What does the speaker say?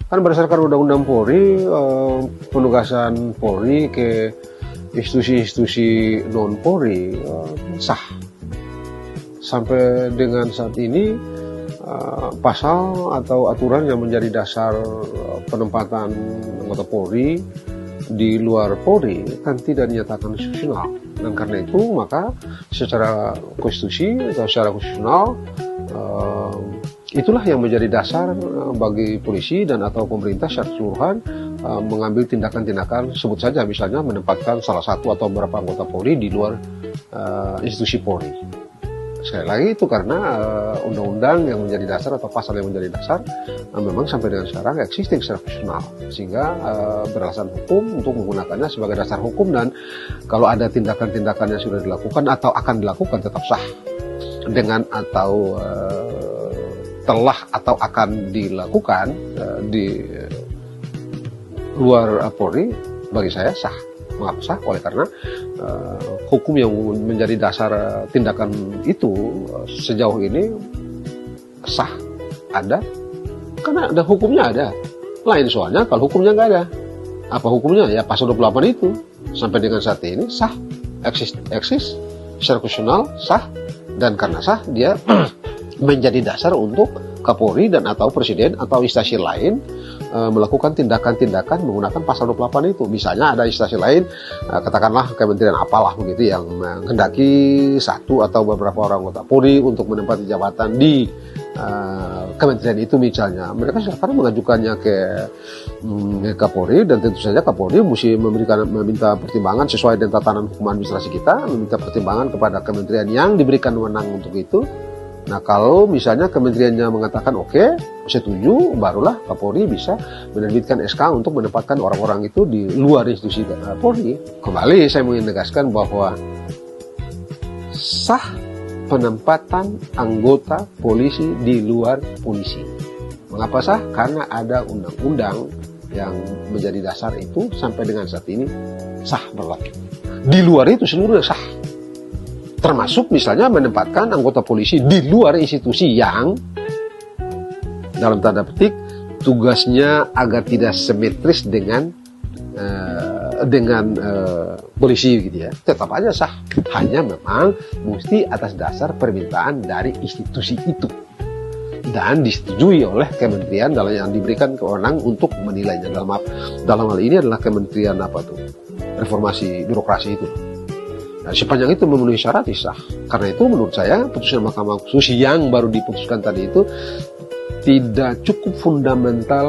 Kan berdasarkan Undang-Undang Polri, penugasan Polri ke institusi-institusi non Polri sah. Sampai dengan saat ini pasal atau aturan yang menjadi dasar penempatan anggota Polri di luar Polri kan tidak dinyatakan konstitusional, dan karena itu maka secara konstitusi atau secara konstitusional itulah yang menjadi dasar bagi polisi dan atau pemerintah secara keseluruhan mengambil tindakan-tindakan, sebut saja misalnya menempatkan salah satu atau beberapa anggota Polri di luar institusi Polri. Sekali lagi itu karena undang-undang yang menjadi dasar atau pasal yang menjadi dasar memang sampai dengan sekarang existing secara konstitusional, sehingga beralasan hukum untuk menggunakannya sebagai dasar hukum, dan kalau ada tindakan-tindakan yang sudah dilakukan atau akan dilakukan tetap sah, dengan atau telah atau akan dilakukan di luar Polri bagi saya sah. Mengapa sah? Oleh karena hukum yang menjadi dasar tindakan itu sejauh ini sah, ada, karena ada hukumnya ada. Lain soalnya kalau hukumnya nggak ada. Apa hukumnya? Ya pasal 28 itu sampai dengan saat ini sah, eksis secara konstitusional sah, dan karena sah dia menjadi dasar untuk Kapolri dan atau Presiden atau instansi lain melakukan tindakan-tindakan menggunakan pasal 28 itu. Misalnya ada instansi lain, katakanlah kementerian apalah begitu, yang menghendaki satu atau beberapa orang anggota Polri untuk menempati jabatan di kementerian itu misalnya. Mereka silakan mengajukannya ke Kapolri, dan tentu saja Kapolri mesti meminta pertimbangan sesuai dengan tatanan hukum administrasi kita, meminta pertimbangan kepada kementerian yang diberikan wewenang untuk itu. Nah, kalau misalnya kementeriannya mengatakan oke, setuju, barulah Kapolri bisa menerbitkan SK untuk menempatkan orang-orang itu di luar institusi Polri. Kembali saya ingin menegaskan bahwa sah penempatan anggota polisi di luar polisi. Mengapa sah? Karena ada undang-undang yang menjadi dasar itu sampai dengan saat ini sah berlaku. Di luar itu seluruhnya sah. Termasuk misalnya menempatkan anggota polisi di luar institusi yang dalam tanda petik tugasnya agak tidak simetris dengan polisi gitu ya, tetap aja sah. Hanya memang mesti atas dasar permintaan dari institusi itu dan disetujui oleh kementerian dalam yang diberikan kewenangan untuk menilainya. Dalam hal ini adalah kementerian reformasi birokrasi itu. Nah, sepanjang itu memenuhi syarat sah. Karena itu menurut saya putusan Mahkamah Konstitusi yang baru diputuskan tadi itu tidak cukup fundamental